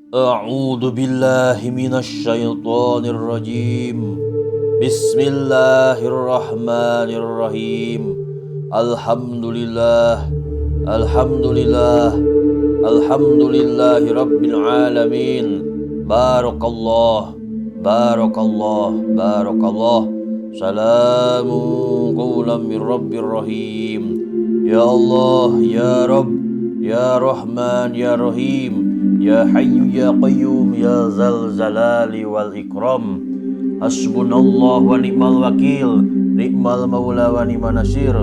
A'udzu billahi minasy syaithanir rajim. Bismillahirrahmanirrahim. Alhamdulillah. Alhamdulillah. Alhamdulillahi rabbil alamin. Barakallah. Barakallah. Barakallah. Salamun qawlan min rabbir rahim. Ya Allah, ya Rabb, ya Rahman, ya Rahim. Ya Hayyu ya Qayyum ya Zal Jalali wal Ikram. Hasbunallah wa ni'mal wakil, ni'mal maula wa ni'man nasir.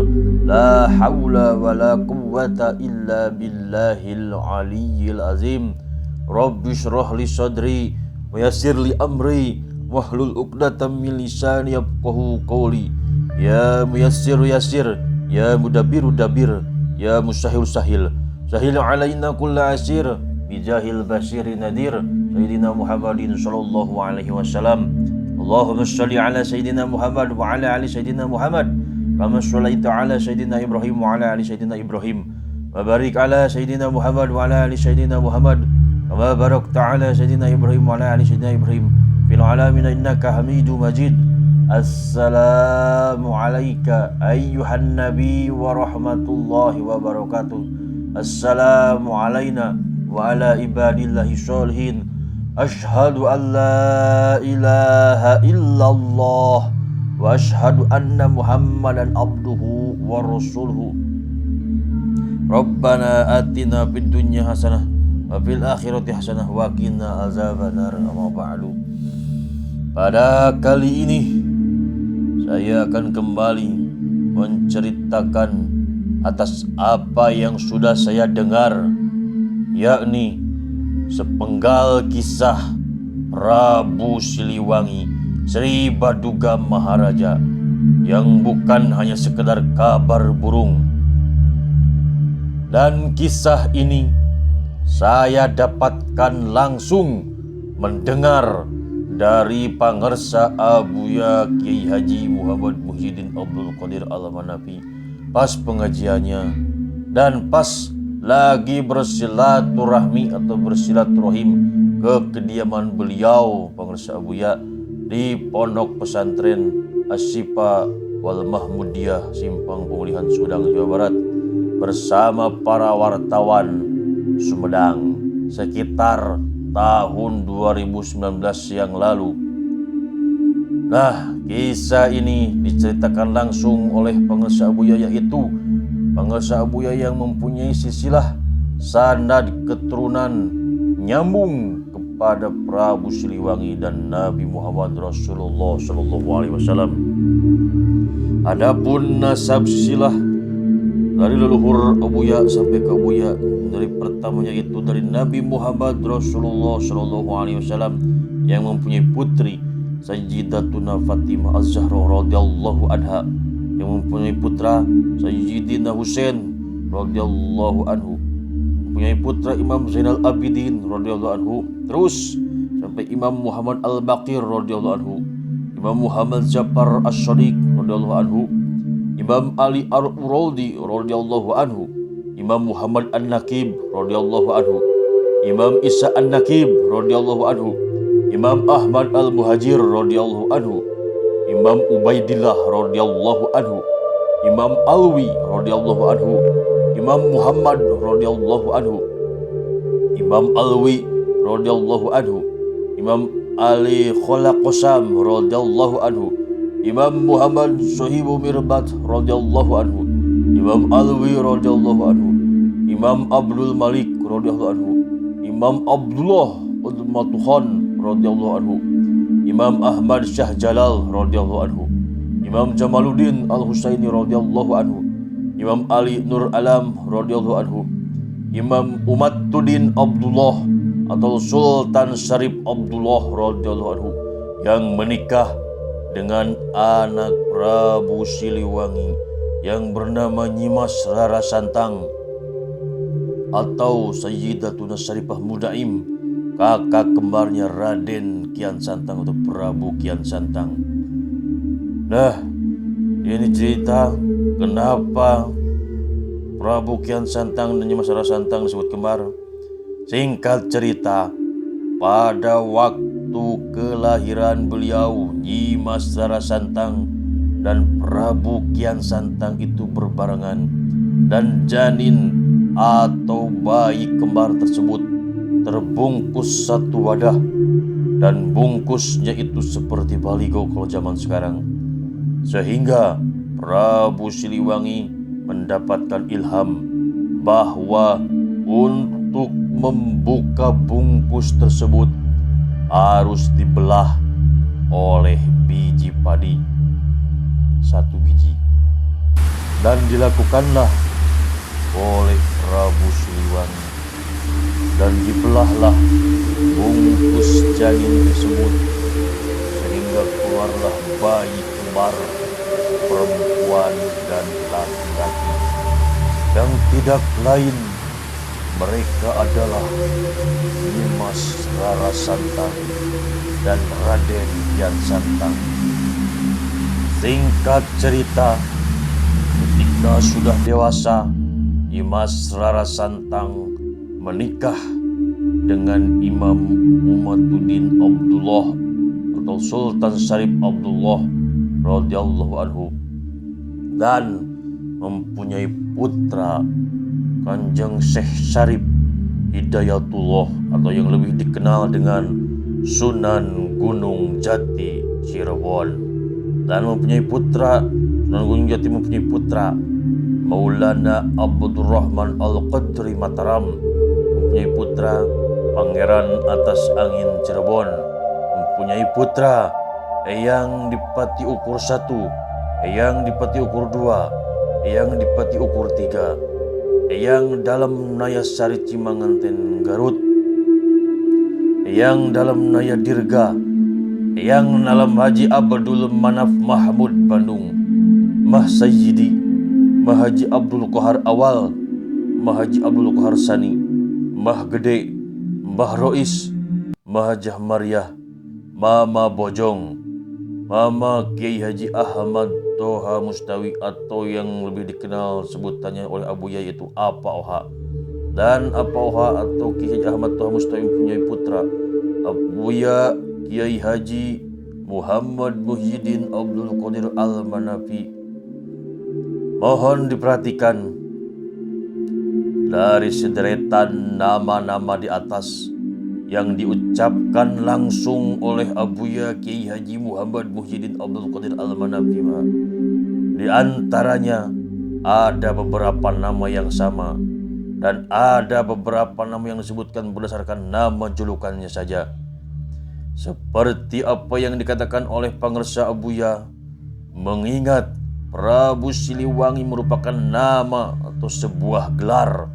La haula wa la quwwata illa billahil aliyyil azim. Rabbi shrah li sadri wa yassir li amri wahlul 'uqdatam min lisani yafqahu qawli. Ya muyassir yassir, ya mudabbiru dabbir, ya musahhil sahil. Sahil alaina kulla asir. Bijahil basiri nadir Sayyidina Muhammadin sallallahu alaihi wasallam. Allahumma sholli ala Sayyidina Muhammad wa ala ali Sayyidina Muhammad kama shollaita ala Sayyidina Ibrahim wa ala ali Sayyidina Ibrahim wa barik ala Sayyidina Muhammad wa ala ali Sayyidina Muhammad kama barakta ala Sayyidina Ibrahim wa ala ali Sayyidina Ibrahim fil alamin innaka Hamidum Majid. Assalamu alayka ayyuhan nabi wa rahmatullahi wa barakatuh. Assalamu alayna wa ala ibadillahi sholihin. Ashhadu an la ilaha illallah wa ashhadu anna muhammadan abduhu wa rasuluhu. Rabbana atina fid dunya hasanah wa fil akhirati hasanah wa qina azabannar. Amma ba'du. Pada kali ini saya akan kembali menceritakan atas apa yang sudah saya dengar, yakni sepenggal kisah Prabu Siliwangi Sri Baduga Maharaja yang bukan hanya sekedar kabar burung. Dan kisah ini saya dapatkan langsung mendengar dari pangersa Abuya Kiai Haji Muhammad Muhyiddin Abdul Qadir Al-Manafi pas pengajiannya dan pas lagi bersilaturahmi atau bersilaturahim ke kediaman beliau pangersa Abuya di Pondok Pesantren Asyifa wal Mahmudiyah Simpang Pemulihan Sumedang Jawa Barat bersama para wartawan Sumedang sekitar tahun 2019 yang lalu. Nah, kisah ini diceritakan langsung oleh pangersa Abuya, yaitu pangersa Abuya yang mempunyai silsilah sanad keturunan nyambung kepada Prabu Siliwangi dan Nabi Muhammad Rasulullah sallallahu alaihi wasallam. Adapun nasab silsilah dari leluhur Abuya sampai ke Abuya, dari pertamanya itu dari Nabi Muhammad Rasulullah sallallahu alaihi wasallam yang mempunyai putri Sayyidatuna Fatimah Az-Zahra radhiyallahu anha, yang mempunyai putra Sayyidina Husain radhiyallahu anhu, mempunyai putra Imam Zainal Abidin radhiyallahu anhu, terus sampai Imam Muhammad Al-Baqir radhiyallahu anhu, Imam Muhammad Ja'far As-Shadiq radhiyallahu anhu, Imam Ali Ar-Uraldi radhiyallahu anhu, Imam Muhammad An-Nakib radhiyallahu anhu, Imam Isa An-Nakib radhiyallahu anhu, Imam Ahmad Al-Muhajir radhiyallahu anhu, Imam Ubaidillah radhiyallahu anhu, Imam Alwi radhiyallahu anhu, Imam Muhammad radhiyallahu anhu, Imam Alwi radhiyallahu anhu, Imam Ali Kholaqosam radhiyallahu anhu, Imam Muhammad Sohibu Mirbat radhiyallahu anhu, Imam Alwi radhiyallahu anhu, Imam Abdul Malik radhiyallahu anhu, Imam Abdullah Udmatuhan radhiyallahu anhu, Imam Ahmad Syah Jalal radhiyallahu anhu, Imam Jamaluddin Al-Husaini radhiyallahu anhu, Imam Ali Nur Alam radhiyallahu anhu, Imam Umatuddin Abdullah atau Sultan Syarif Abdullah radhiyallahu anhu yang menikah dengan anak Prabu Siliwangi yang bernama Nyimas Rara Santang atau Sayyidatuna Syarifah Mudaim, kakak kembarnya Raden Kian Santang atau Prabu Kian Santang. Nah, ini cerita kenapa Prabu Kian Santang dan Nyimas Rara Santang disebut kembar. Singkat cerita, pada waktu kelahiran beliau Nyimas Rara Santang dan Prabu Kian Santang itu berbarengan, dan janin atau bayi kembar tersebut terbungkus satu wadah, dan bungkusnya itu seperti baligo kalau zaman sekarang, sehingga Prabu Siliwangi mendapatkan ilham bahwa untuk membuka bungkus tersebut harus dibelah oleh biji padi, satu biji. Dan dilakukanlah oleh Prabu Siliwangi, dan dibelahlah bungkus janin tersebut, sehingga keluarlah bayi kembar perempuan dan laki-laki, yang tidak lain mereka adalah Nyimas Rara Santang dan Raden Kian Santang. Singkat cerita, ketika sudah dewasa, Nyimas Rara Santang menikah dengan Imam Umatuddin Abdullah atau Sultan Syarif Abdullah radhiyallahu anhu, dan mempunyai putra Kanjeng Syekh Syarif Hidayatullah atau yang lebih dikenal dengan Sunan Gunung Jati Cirebon, dan mempunyai putra Sunan Gunung Jati mempunyai putra Maulana Abdurrahman Al-Qadri Mataram, mempunyai putra Pangeran Atas Angin Cirebon, mempunyai putra Eyang Dipati Ukur 1, Eyang Dipati Ukur 2, Eyang Dipati Ukur 3, Eyang Dalam Naya Sari Cimanganten Garut, Eyang Dalam Naya Dirga, Eyang Dalam Haji Abdul Manaf Mahmud Bandung, Mah Sayyidi, Mah Haji Abdul Qahar Awal, Mah Haji Abdul Qahar Sani, Mah Gede, Mbah Rois, Mah Hajah Mariah, Mama Bojong, Mama Kiai Haji Ahmad Toha Mustawi atau yang lebih dikenal sebutannya oleh Abu Yai itu Apa Oha. Dan Apa Oha atau Kiai Haji Ahmad Toha Mustawi mempunyai putra Abuya Kiai Haji Muhammad Muhyiddin Abdul Qadir Al-Manafi. Mohon diperhatikan dari sederetan nama-nama di atas yang diucapkan langsung oleh Abuya Kiai Haji Muhammad Muhyiddin Abdul Qadir Al-Manafi. Di antaranya ada beberapa nama yang sama, dan ada beberapa nama yang disebutkan berdasarkan nama julukannya saja. Seperti apa yang dikatakan oleh Pangersa Abuya, mengingat Prabu Siliwangi merupakan nama atau sebuah gelar.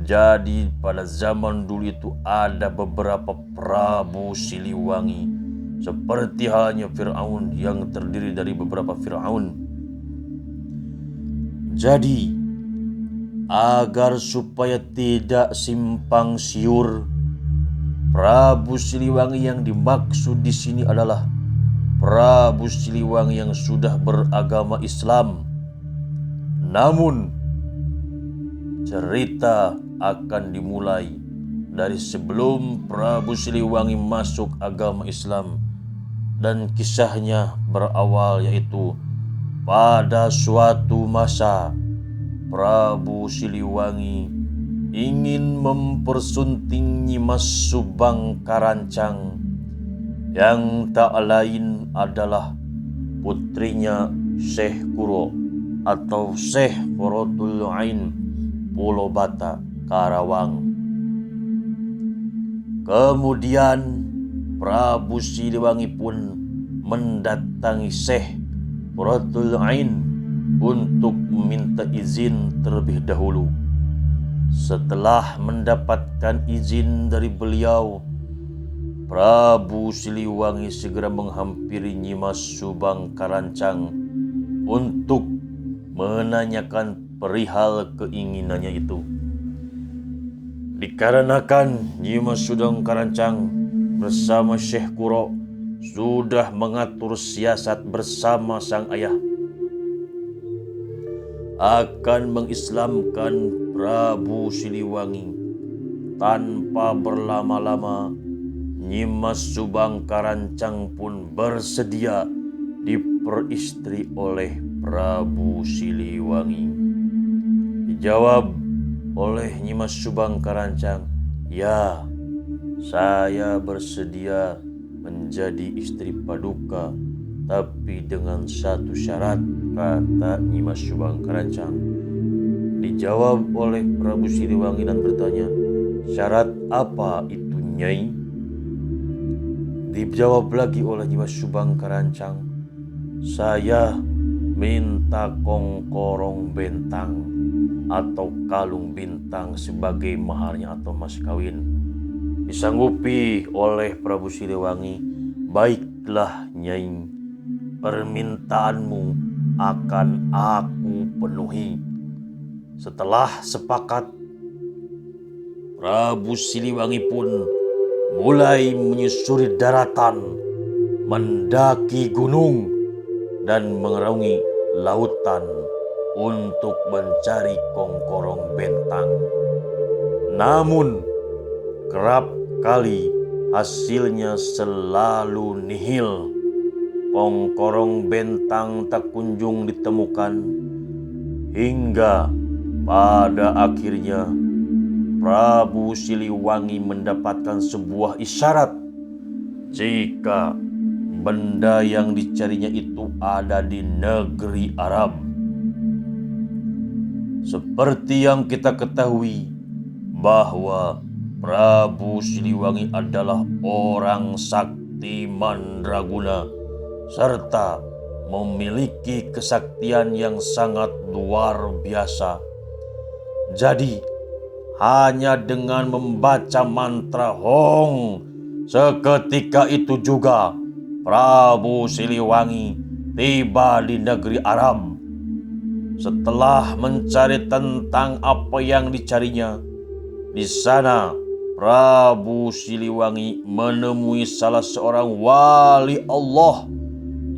Jadi pada zaman dulu itu ada beberapa Prabu Siliwangi, seperti halnya Fir'aun yang terdiri dari beberapa Fir'aun. Jadi agar supaya tidak simpang siur, Prabu Siliwangi yang dimaksud di sini adalah Prabu Siliwangi yang sudah beragama Islam. Namun cerita akan dimulai dari sebelum Prabu Siliwangi masuk agama Islam, dan kisahnya berawal yaitu pada suatu masa Prabu Siliwangi ingin mempersunting Nyimas Subang Karancang yang tak lain adalah putrinya Syekh Kuro atau Syekh Qurratul Ain Pulau Bata, Karawang. Kemudian Prabu Siliwangi pun mendatangi Syekh Qurratul Ain untuk meminta izin terlebih dahulu. Setelah mendapatkan izin dari beliau, Prabu Siliwangi segera menghampiri Nyimas Subang Karancang untuk menanyakan perihal keinginannya itu. Dikarenakan Nyimas Subang Karancang bersama Syekh Kuro sudah mengatur siasat bersama sang ayah akan mengislamkan Prabu Siliwangi. Tanpa berlama-lama, Nyimas Subang Karancang pun bersedia diperistri oleh Prabu Siliwangi. Dijawab oleh Nyimas Subang Karancang, "Ya, saya bersedia menjadi istri Paduka, tapi dengan satu syarat," kata Nyimas Subang Karancang. Dijawab oleh Prabu Siliwangi dan bertanya, "Syarat apa itu, Nyai?" Dijawab lagi oleh Nyimas Subang Karancang, "Saya minta kongkorong bentang atau kalung bintang sebagai maharnya atau mas kawin." Disanggupi oleh Prabu Siliwangi, "Baiklah Nyai, permintaanmu akan aku penuhi." Setelah sepakat, Prabu Siliwangi pun mulai menyusuri daratan, mendaki gunung, dan mengarungi lautan untuk mencari kongkorong bentang. Namun kerap kali hasilnya selalu nihil. Kongkorong bentang tak kunjung ditemukan, hingga pada akhirnya Prabu Siliwangi mendapatkan sebuah isyarat jika benda yang dicarinya itu ada di negeri Arab. Seperti yang kita ketahui bahwa Prabu Siliwangi adalah orang sakti mandraguna serta memiliki kesaktian yang sangat luar biasa. Jadi hanya dengan membaca mantra Hong, seketika itu juga Prabu Siliwangi tiba di negeri Arab. Setelah mencari tentang apa yang dicarinya, di sana Prabu Siliwangi menemui salah seorang wali Allah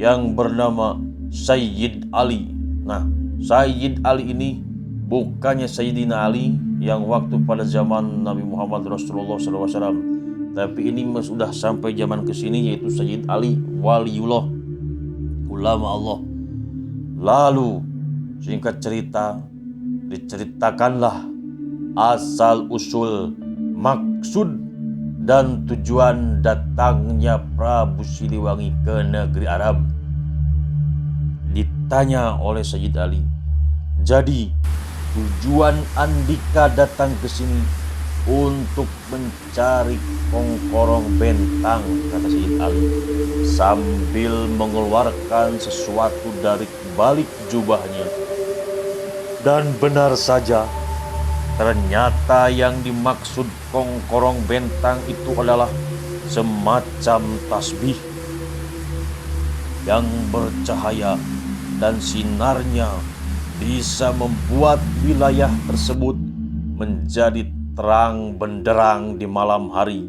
yang bernama Sayyid Ali. Nah, Sayyid Ali ini bukannya Sayyidina Ali yang waktu pada zaman Nabi Muhammad Rasulullah SAW, tapi ini sudah sampai zaman kesini, yaitu Sayyid Ali waliullah, ulama Allah. Lalu singkat cerita, diceritakanlah asal usul, maksud dan tujuan datangnya Prabu Siliwangi ke negeri Arab. Ditanya oleh Sayyid Ali, "Jadi tujuan Andika datang ke sini untuk mencari kongkorong bentang," kata Sayyid Ali sambil mengeluarkan sesuatu dari balik jubahnya. Dan benar saja, ternyata yang dimaksud kongkorong bentang itu adalah semacam tasbih yang bercahaya dan sinarnya bisa membuat wilayah tersebut menjadi terang benderang di malam hari.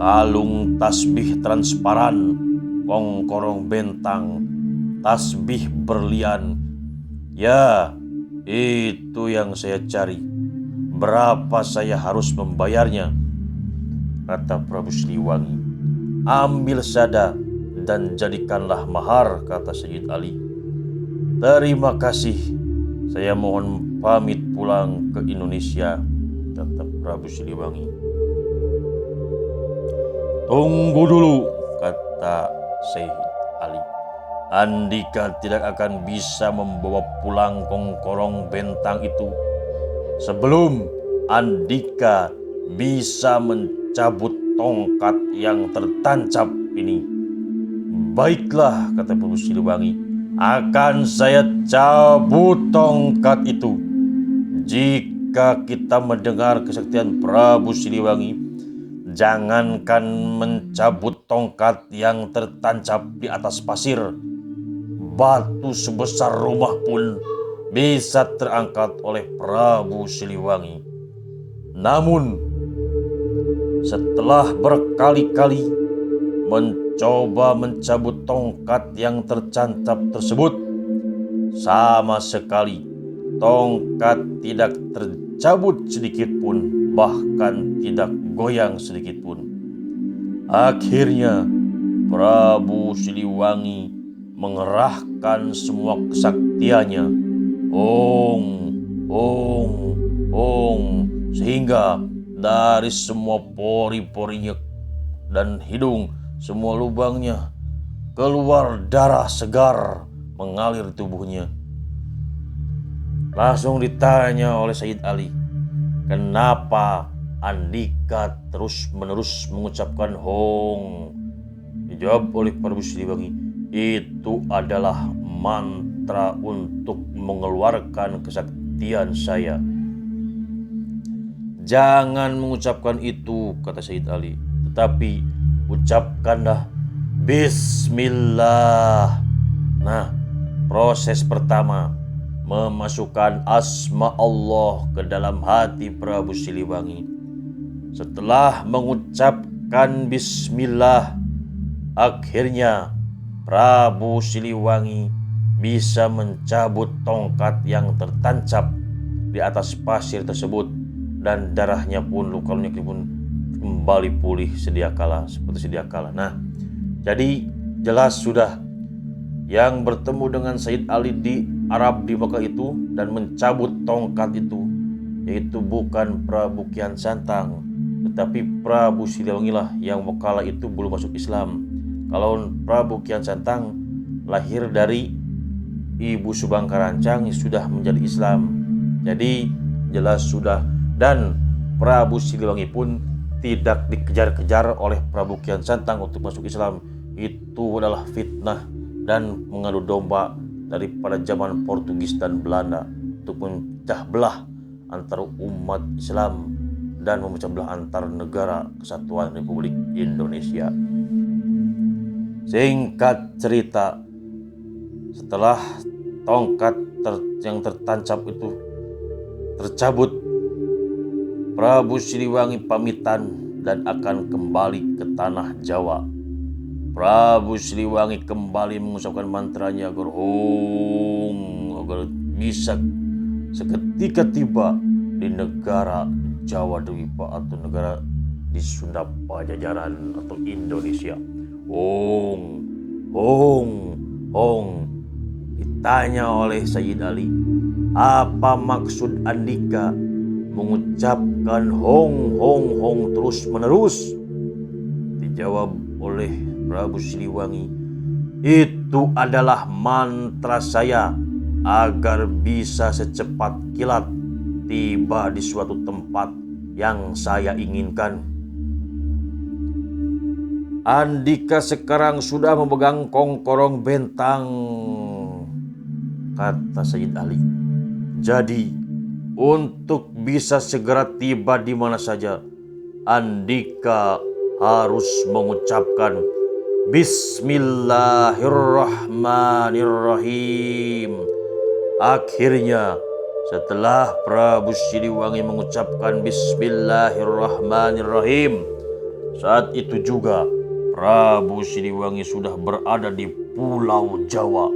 Kalung tasbih transparan, kongkorong bentang, tasbih berlian. Ya, itu yang saya cari. Berapa saya harus membayarnya?" kata Prabu Siliwangi. "Ambil saja dan jadikanlah mahar," kata Sayyid Ali. "Terima kasih, saya mohon pamit pulang ke Indonesia," kata Prabu Siliwangi. "Tunggu dulu," kata Sayyid Ali. "Andika tidak akan bisa membawa pulang kongkorong bentang itu sebelum Andika bisa mencabut tongkat yang tertancap ini." "Baiklah," kata Prabu Siliwangi, "akan saya cabut tongkat itu." Jika kita mendengar kesaktian Prabu Siliwangi, jangankan mencabut tongkat yang tertancap di atas pasir, batu sebesar rumah pun bisa terangkat oleh Prabu Siliwangi. Namun setelah berkali-kali mencoba mencabut tongkat yang tertancap tersebut, sama sekali tongkat tidak tercabut sedikit pun, bahkan tidak goyang sedikit pun. Akhirnya Prabu Siliwangi mengerahkan semua kesaktiannya, Ong, Ong, Ong, sehingga dari semua pori-porinya dan hidung, semua lubangnya, keluar darah segar mengalir di tubuhnya. Langsung ditanya oleh Sayyid Ali, kenapa Andika terus-menerus mengucapkan Hong? Dijawab oleh Prabu Siliwangi, itu adalah mantra untuk mengeluarkan kesaktian saya. Jangan mengucapkan itu, kata Sayyid Ali, tetapi ucapkanlah Bismillah. Nah, proses pertama, memasukkan asma Allah ke dalam hati Prabu Siliwangi. Setelah mengucapkan Bismillah, akhirnya Prabu Siliwangi bisa mencabut tongkat yang tertancap di atas pasir tersebut, dan darahnya pun, luka-lukanya pun kembali pulih seperti sedia kala. Nah, jadi jelas sudah yang bertemu dengan Sayyid Ali di Arab di Mekah itu dan mencabut tongkat itu, yaitu bukan Prabu Kian Santang, tetapi Prabu Siliwangi lah yang kala itu belum masuk Islam. Kalau Prabu Kian Santang lahir dari Ibu Subang Karancang sudah menjadi Islam. Jadi jelas sudah, dan Prabu Siliwangi pun tidak dikejar-kejar oleh Prabu Kian Santang untuk masuk Islam. Itu adalah fitnah dan mengadu domba daripada zaman Portugis dan Belanda untuk memecah belah antara umat Islam dan memecah belah antar negara kesatuan Republik Indonesia. Singkat cerita, setelah tongkat yang tertancap itu tercabut, Prabu Siliwangi pamitan dan akan kembali ke tanah Jawa. Prabu Siliwangi kembali mengucapkan mantranya agar bisa seketika tiba di negara Jawa Dwipa atau negara di Sunda Pajajaran atau Indonesia. Hong, Hong, Hong. Ditanya oleh Sayyid Ali, apa maksud Andika mengucapkan Hong, Hong, Hong terus menerus? Dijawab oleh Prabu Siliwangi, itu adalah mantra saya agar bisa secepat kilat tiba di suatu tempat yang saya inginkan. Andika sekarang sudah memegang kongkorong bentang, kata Sayyid Ali. Jadi untuk bisa segera tiba di mana saja, Andika harus mengucapkan Bismillahirrahmanirrahim. Akhirnya setelah Prabu Siliwangi mengucapkan Bismillahirrahmanirrahim, saat itu juga Prabu Siliwangi sudah berada di Pulau Jawa.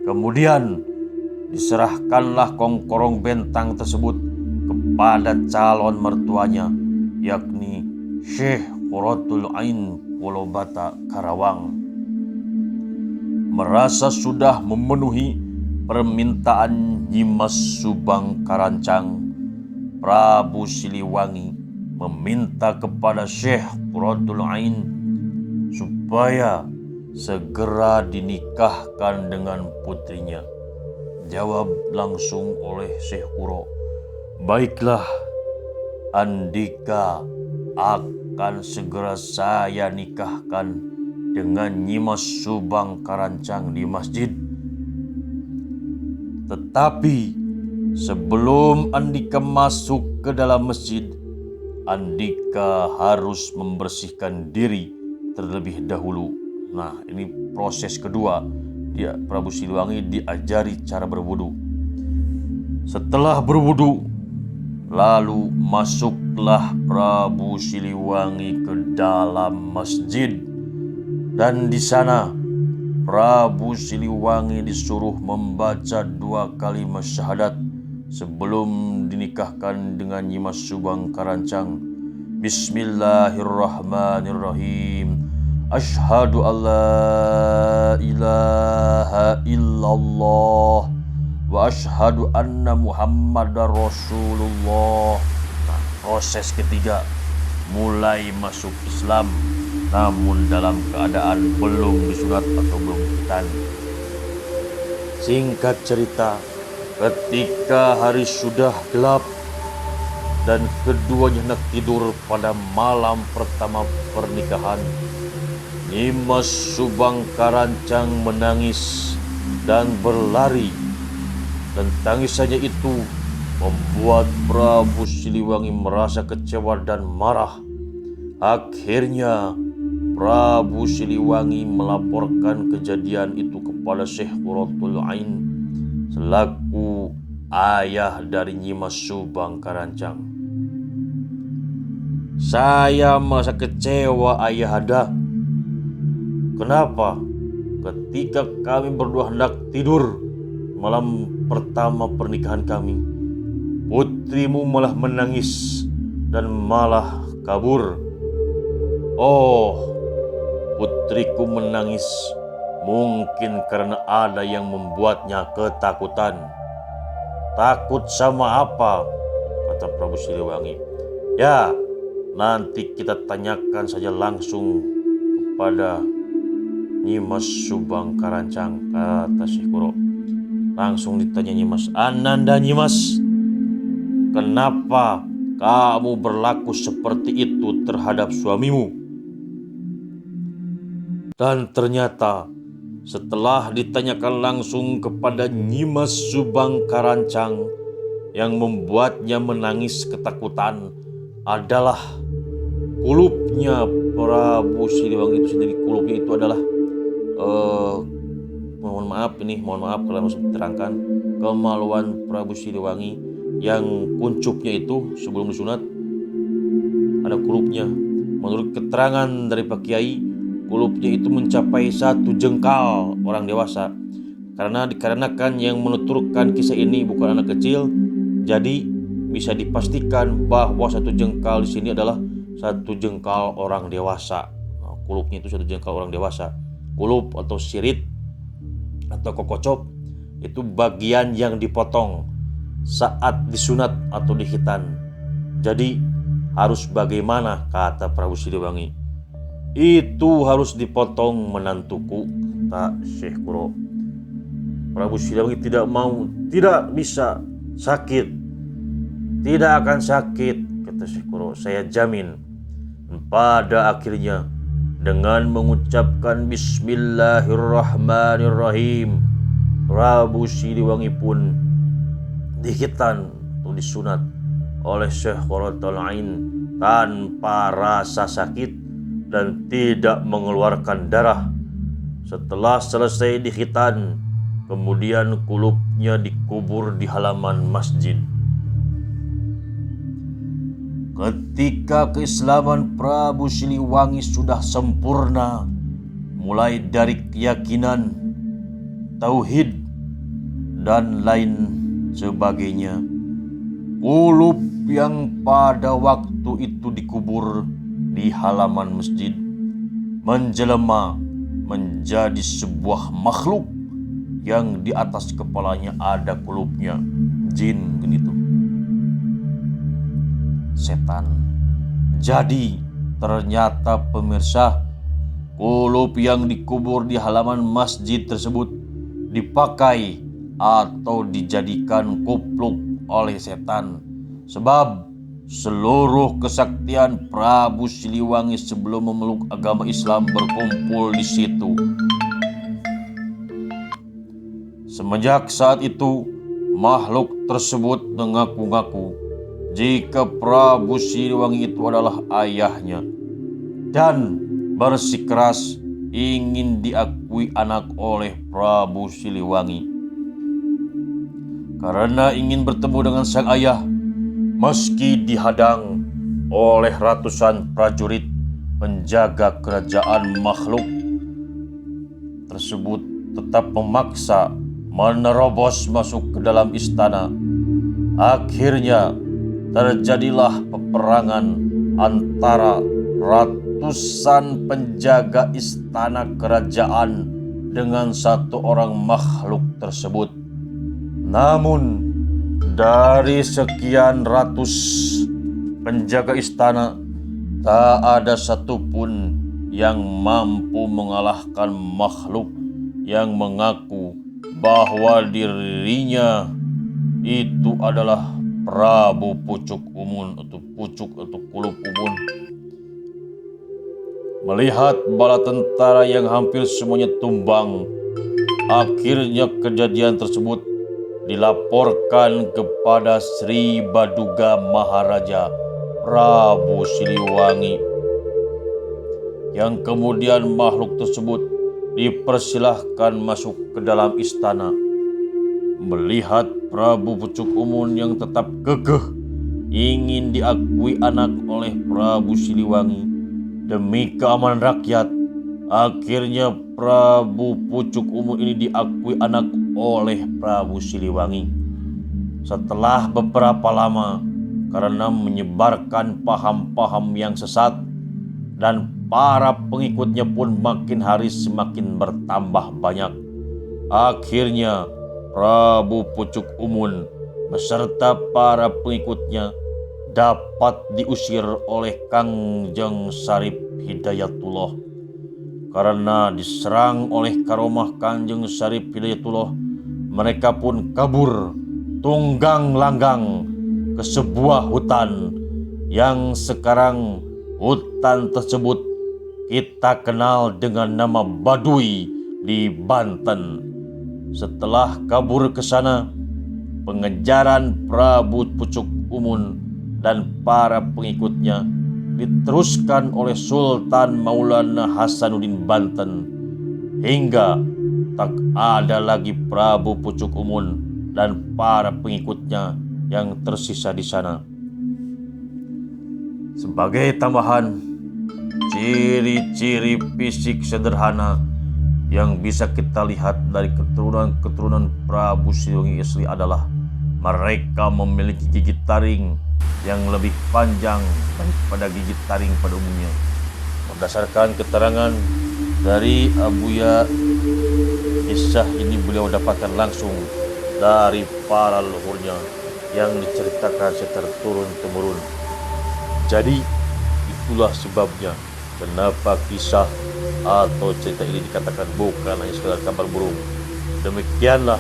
Kemudian diserahkanlah kongkorong bentang tersebut kepada calon mertuanya, yakni Syekh Qurratul Ain Pulau Bata, Karawang. Merasa sudah memenuhi permintaan Nyimas Subang Karancang, Prabu Siliwangi meminta kepada Syekh Qurratul Ain supaya segera dinikahkan dengan putrinya. Jawab langsung oleh Syekh Qurra, baiklah Andika, akan segera saya nikahkan dengan Nyimas Subang Karancang di masjid. Tetapi sebelum Andika masuk ke dalam masjid, Andika harus membersihkan diri terlebih dahulu. Nah, ini proses kedua. Prabu Siliwangi diajari cara berwudu. Setelah berwudu, lalu masuklah Prabu Siliwangi ke dalam masjid, dan di sana Prabu Siliwangi disuruh membaca 2 kalimat syahadat sebelum dinikahkan dengan Nyimas Subang Karancang. Bismillahirrahmanirrahim. Asyhadu an la ilaha illallah wa asyhadu anna Muhammadar Rasulullah. Nah, proses ketiga mulai masuk Islam namun dalam keadaan belum disunat atau belum dihitan. Singkat cerita, ketika hari sudah gelap dan keduanya hendak tidur pada malam pertama pernikahan, Nyimas Subang Karancang menangis dan berlari, dan tangisannya itu membuat Prabu Siliwangi merasa kecewa dan marah. Akhirnya Prabu Siliwangi melaporkan kejadian itu kepada Syekh Qurratul Ain selaku ayah dari Nyimas Subang Karancang. Saya merasa kecewa ayahanda. Kenapa? Ketika kami berdua hendak tidur malam pertama pernikahan kami, putrimu malah menangis dan malah kabur. Oh, putriku menangis mungkin karena ada yang membuatnya ketakutan. Takut sama apa? Kata Prabu Siliwangi. Ya, nanti kita tanyakan saja langsung kepada Nyimas Subang Karancang, kata Syekh Qurra. Langsung ditanya Nyimas, Ananda Nyimas, kenapa kamu berlaku seperti itu terhadap suamimu? Dan ternyata setelah ditanyakan langsung kepada Nyimas Subang Karancang, yang membuatnya menangis ketakutan adalah kulupnya Prabu Siliwangi itu sendiri. Kulupnya itu adalah mohon maaf kalau harus diterangkan, kemaluan Prabu Siliwangi yang kuncupnya itu sebelum disunat ada kulupnya. Menurut keterangan dari Pak Kiai, kulupnya itu mencapai 1 jengkal orang dewasa. Karena dikarenakan yang menuturkan kisah ini bukan anak kecil, jadi bisa dipastikan bahwa 1 jengkal di sini adalah 1 jengkal orang dewasa. Nah, kulupnya itu 1 jengkal orang dewasa. Kulup atau sirit atau kokocop itu bagian yang dipotong saat disunat atau dihitan. Jadi harus bagaimana, kata Prabu Siliwangi? Itu harus dipotong menantuku, kata Syekh Qurra. Prabu Siliwangi tidak mau, tidak bisa sakit, tidak akan sakit, kata Syekh Qurra. Saya jamin. Pada akhirnya dengan mengucapkan Bismillahirrahmanirrahim, Prabu Siliwangi pun dihitan atau disunat oleh Syekh Qurratul Ain tanpa rasa sakit dan tidak mengeluarkan darah. Setelah selesai dihitan, kemudian kulupnya dikubur di halaman masjid. Ketika keislaman Prabu Siliwangi sudah sempurna, mulai dari keyakinan, tauhid, dan lain sebagainya, kulup yang pada waktu itu dikubur di halaman masjid menjelma menjadi sebuah makhluk yang di atas kepalanya ada kulupnya, jin gitu, setan. Jadi ternyata pemirsa, kulup yang dikubur di halaman masjid tersebut dipakai atau dijadikan kupluk oleh setan. Sebab seluruh kesaktian Prabu Siliwangi sebelum memeluk agama Islam berkumpul di situ. Semenjak saat itu, makhluk tersebut mengaku-ngaku jika Prabu Siliwangi itu adalah ayahnya dan bersikeras ingin diakui anak oleh Prabu Siliwangi. Karena ingin bertemu dengan sang ayah, meski dihadang oleh ratusan prajurit penjaga kerajaan, makhluk tersebut tetap memaksa menerobos masuk ke dalam istana. Akhirnya terjadilah peperangan antara ratusan penjaga istana kerajaan dengan satu orang makhluk tersebut. Namun dari sekian ratus penjaga istana, tak ada satupun yang mampu mengalahkan makhluk yang mengaku bahwa dirinya itu adalah Prabu Pucuk Umun atau Pucuk atau Kulub Umun. Melihat bala tentara yang hampir semuanya tumbang, akhirnya kejadian tersebut dilaporkan kepada Sri Baduga Maharaja Prabu Siliwangi, yang kemudian makhluk tersebut dipersilahkan masuk ke dalam istana. Melihat Prabu Pucuk Umun yang tetap kekeh ingin diakui anak oleh Prabu Siliwangi demi keamanan rakyat, akhirnya Prabu Pucuk Umun ini diakui anak oleh Prabu Siliwangi. Setelah beberapa lama, karena menyebarkan paham-paham yang sesat dan para pengikutnya pun makin hari semakin bertambah banyak, akhirnya Prabu Pucuk Umun beserta para pengikutnya dapat diusir oleh Kangjeng Sarip Hidayatullah. Karena diserang oleh karomah Kangjeng Sarip Hidayatullah, mereka pun kabur tunggang langgang ke sebuah hutan yang sekarang hutan tersebut kita kenal dengan nama Baduy di Banten. Setelah kabur ke sana, pengejaran Prabu Pucuk Umun dan para pengikutnya diteruskan oleh Sultan Maulana Hasanuddin Banten, hingga tak ada lagi Prabu Pucuk Umun dan para pengikutnya yang tersisa di sana. Sebagai tambahan, ciri-ciri fisik sederhana yang bisa kita lihat dari keturunan Prabu Siliwangi asli adalah mereka memiliki gigi taring yang lebih panjang daripada gigi taring pada umumnya. Berdasarkan keterangan dari Abuya, kisah ini beliau dapatkan langsung dari para leluhurnya yang diceritakan secara turun-temurun. Jadi itulah sebabnya kenapa kisah atau cerita ini dikatakan bukan hanya sekedar kabar burung. Demikianlah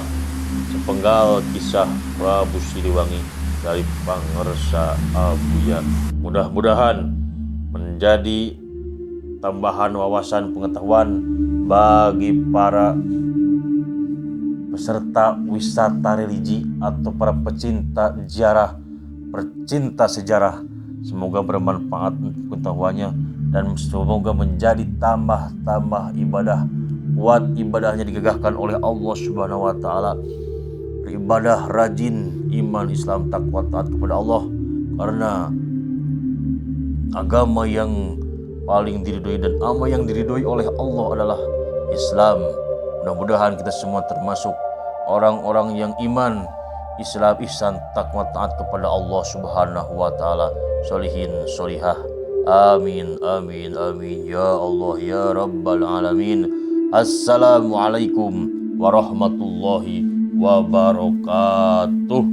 sepenggal kisah Prabu Siliwangi dari Pangersa Abuya. Mudah-mudahan menjadi tambahan wawasan pengetahuan bagi para peserta wisata religi atau para pecinta sejarah. Semoga bermanfaat untuk pengetahuannya dan semoga menjadi tambah ibadah. Kuat ibadahnya digagahkan oleh Allah Subhanahu wa taala. Beribadah rajin, iman, Islam, takwa, taat kepada Allah, karena agama yang paling diridhoi dan agama yang diridhoi oleh Allah adalah Islam. Mudah-mudahan kita semua termasuk orang-orang yang iman, Islam, ihsan, takwa, taat kepada Allah Subhanahu wa taala, sholihin, sholihah. Amin, amin, amin. Ya Allah, ya Rabbal Alamin. Assalamualaikum warahmatullahi wabarakatuh.